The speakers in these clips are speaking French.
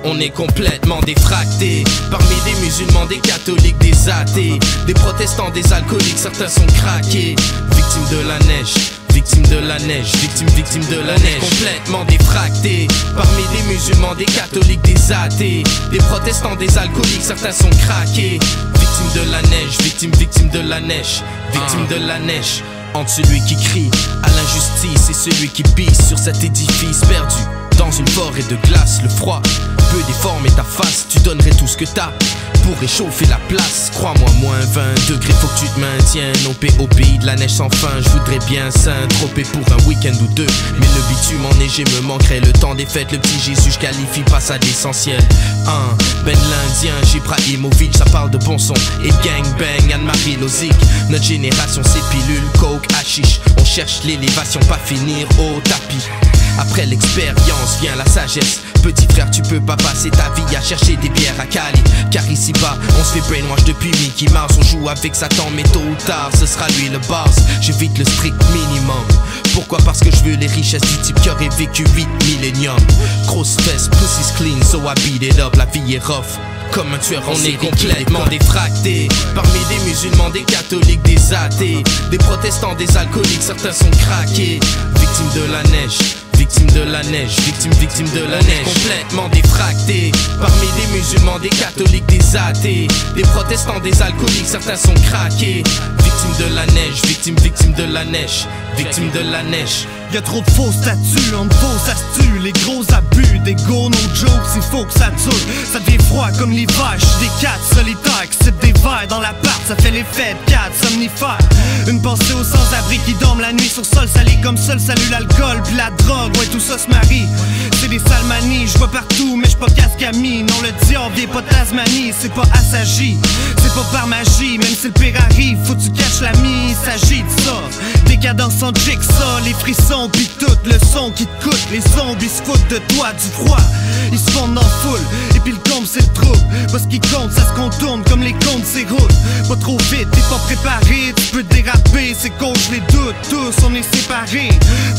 On est complètement défractés. Parmi des musulmans, des catholiques, des athées, des protestants, des alcooliques, certains sont craqués. Victimes de la neige, victimes de la neige, victimes de la neige. Complètement défractés. Parmi des musulmans, des catholiques, des athées, des protestants, des alcooliques, certains sont craqués. Victimes de la neige, victimes de la neige, victimes de la neige. Entre celui qui crie à l'injustice et celui qui pisse sur cet édifice perdu dans une forêt de glace, le froid peut déformer ta face. Tu donnerais tout ce que t'as pour réchauffer la place. Crois-moi, moins 20 degrés, faut que tu te maintiennes au pays de la neige sans fin. Je voudrais bien s'introper pour un week-end ou deux, mais le bitume enneigé me manquerait. Le temps des fêtes, le petit Jésus, je qualifie pas ça d'essentiel. Ben l'Indien, Ibrahimovic, ça parle de bon son et gangbang, Anne-Marie Lozic. Notre génération c'est pilule, coke, hashish. On cherche l'élévation, pas finir au tapis. Après l'expérience vient la sagesse. Petit frère, tu peux pas passer ta vie à chercher des bières à Cali, car ici-bas, on se fait brainwash depuis Mickey Mouse. On joue avec Satan, mais tôt ou tard, ce sera lui le boss. J'évite le strict minimum. Pourquoi? Parce que je veux les richesses du type qui aurait vécu 8 milléniums. Grosse fesse, pussy's clean, so I beat it up. La vie est rough, comme un tueur en série. On est complètement défractés. Parmi des musulmans, des catholiques, des athées, des protestants, des alcooliques, certains sont craqués. Victimes de la neige, victimes de la neige, victimes de la neige. Complètement défractés. Parmi des musulmans, des catholiques, des athées, des protestants, des alcooliques, certains sont craqués. Victimes de la neige, victimes de la neige, victimes de la neige. Y'a trop de faux statuts, en faux ça se tue. Les gros abus, des go no jokes, il faut que ça dure. Ça devient froid comme l'hiver, j'suis des 4 solitaires qui sippent des verres dans l'appart, ça fait l'effet de 4 somnifères. Une pensée aux sans-abri qui dorment la nuit sur sol salé, comme seul salue l'alcool puis la drogue, ouais tout ça se marie. C'est des salmanies, j'vois partout mais j'suis pas cascamine. Non, le diable vient pas de Tasmanie, c'est pas assagi, c'est pas par magie. Même si le pire arrive, faut que tu caches l'ami, il s'agit de ça. Décadence sans jigsaw, les frissons pis tout le son qui te coûte. Les zombies se foutent de toi, du froid, ils se fondent en foule. Et puis le comble c'est le trouble, parce qu'il compte, ça se contourne comme les comptes s'éroulent. Pas trop vite, t'es pas préparé, tu peux déraper. C'est coach les doutes, tous on est séparés.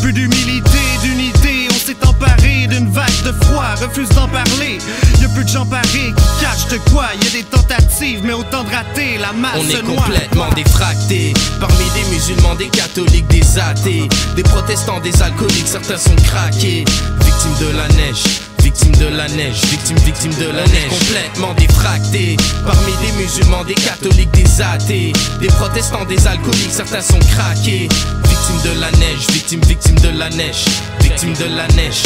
Peu d'humilité, d'unité, on s'est emparé d'une vague de froid, refuse d'en parler. Y'a peu de gens parés qui cachent de quoi. Y'a des tentatives, mais autant de ratés, la masse on est noire. complètement défractés. Parmi des musulmans, des catholiques, des athées, des protestants, des alcooliques, certains sont craqués. Victimes de la neige, victimes de la neige, victimes de la neige. Complètement défractés. Parmi des musulmans, des catholiques, des athées, des protestants, des alcooliques, certains sont craqués. Victimes de la neige, victimes de la neige, victimes de la neige.